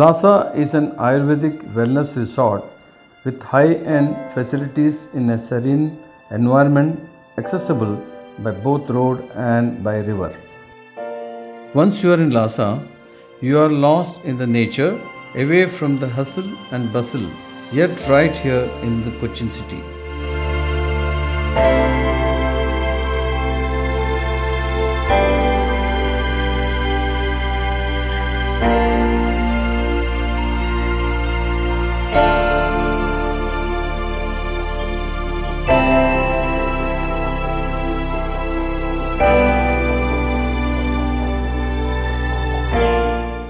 Lhasa is an Ayurvedic wellness resort with high-end facilities in a serene environment accessible by both road and by river. Once you are in Lhasa, you are lost in the nature, away from the hustle and bustle, yet right here in the Cochin city.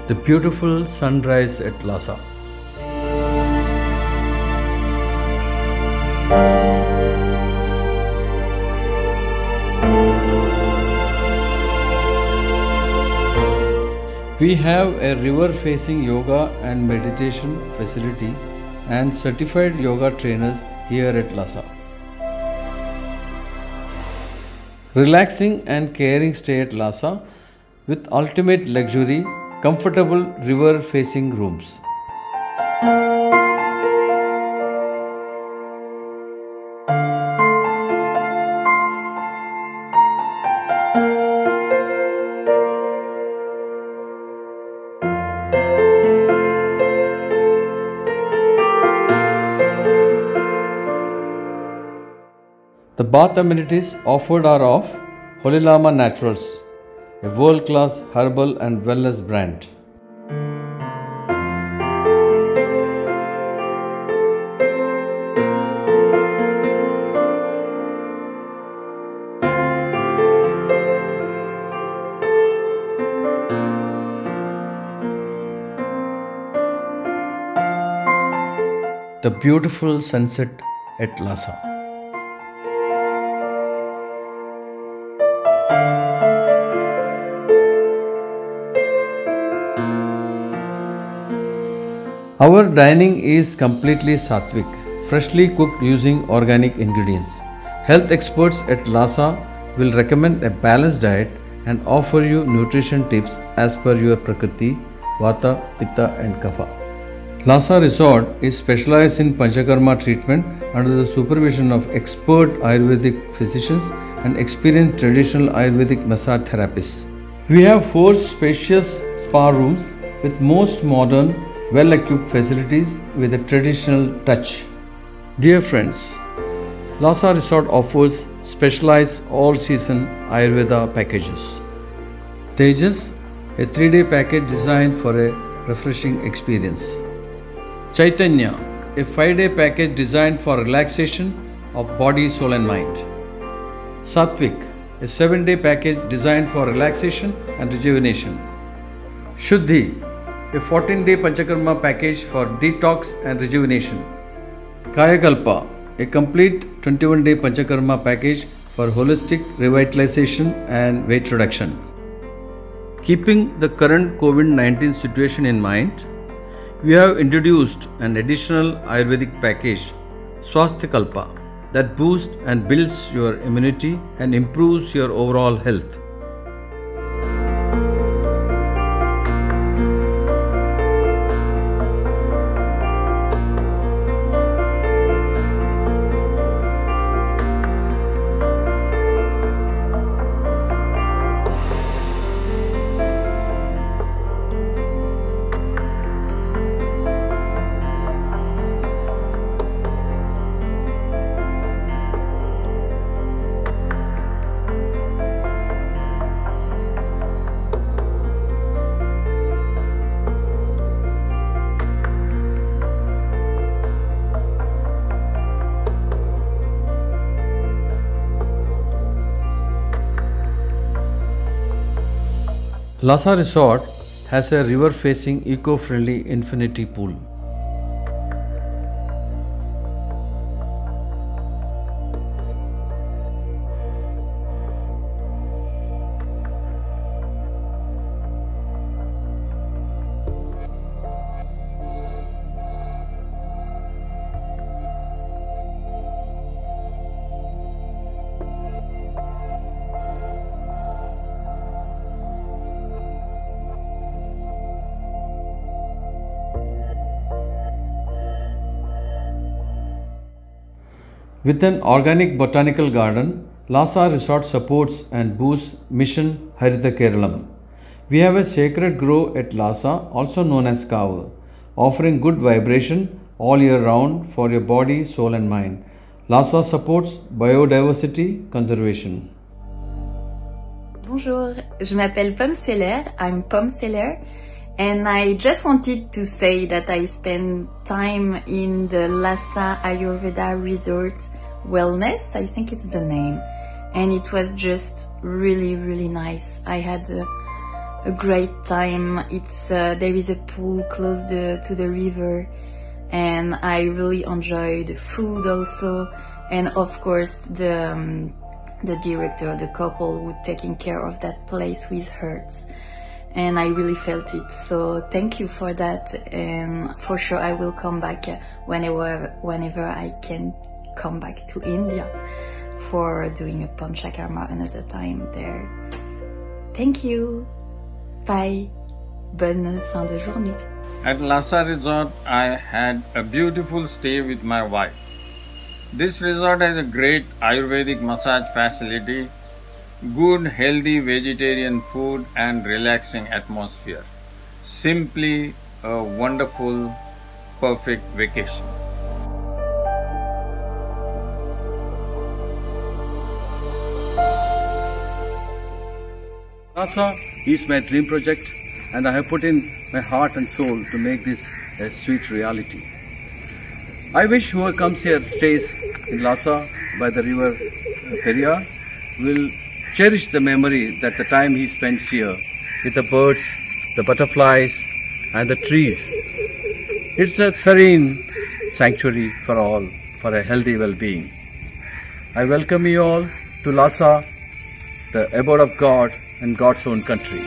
The beautiful sunrise at Lhasa. We have a river-facing yoga and meditation facility and certified yoga trainers here at Lhasa. Relaxing and caring stay at Lhasa with ultimate luxury, comfortable river-facing rooms. The bath amenities offered are of Holilama Naturals, a world-class herbal and wellness brand. The beautiful sunset at Lhasa. Our dining is completely sattvic, freshly cooked using organic ingredients. Health experts at Lhasa will recommend a balanced diet and offer you nutrition tips as per your Prakriti, Vata, Pitta and Kapha. Lhasa Resort is specialized in Panchakarma treatment under the supervision of expert Ayurvedic physicians and experienced traditional Ayurvedic massage therapists. We have 4 spacious spa rooms with most modern well-equipped facilities with a traditional touch. Dear friends, Lhasa Resort offers specialized all-season Ayurveda packages. Tejas, a 3-day package designed for a refreshing experience. Chaitanya, a 5-day package designed for relaxation of body, soul and mind. Satvik, a 7-day package designed for relaxation and rejuvenation. Shuddhi, a 14-day Panchakarma package for detox and rejuvenation. Kayakalpa, a complete 21-day Panchakarma package for holistic revitalization and weight reduction. Keeping the current COVID-19 situation in mind, we have introduced an additional Ayurvedic package, Swasthyakalpa, that boosts and builds your immunity and improves your overall health. Lhasa Resort has a river-facing eco-friendly infinity pool. With an organic botanical garden, Lhasa Resort supports and boosts Mission Haritha Keralam. We have a sacred grove at Lhasa, also known as Kavu, offering good vibration all year round for your body, soul and mind. Lhasa supports biodiversity conservation. Bonjour, je m'appelle Pomme Seller, I'm Pomme Seller, and I just wanted to say that I spent time in the Lhasa Ayurveda Resort Wellness, I think it's the name, and it was just really nice. I had a great time. There is a pool close to the river, and I really enjoyed the food also, and of course the director, the couple who taking care of that place with herbs, and I really felt it. So thank you for that, and for sure I will come back whenever I can come back to India for doing a Panchakarma another time there. Thank you. Bye. Bonne fin de journée. At Lhasa Resort, I had a beautiful stay with my wife. This resort has a great Ayurvedic massage facility, good healthy vegetarian food and relaxing atmosphere. Simply a wonderful, perfect vacation. Lhasa is my dream project, and I have put in my heart and soul to make this a sweet reality. I wish whoever comes here, stays in Lhasa by the river Periyar, will cherish the memory that the time he spends here with the birds, the butterflies and the trees. It's a serene sanctuary for all, for a healthy well-being. I welcome you all to Lhasa, the abode of God and God's own country.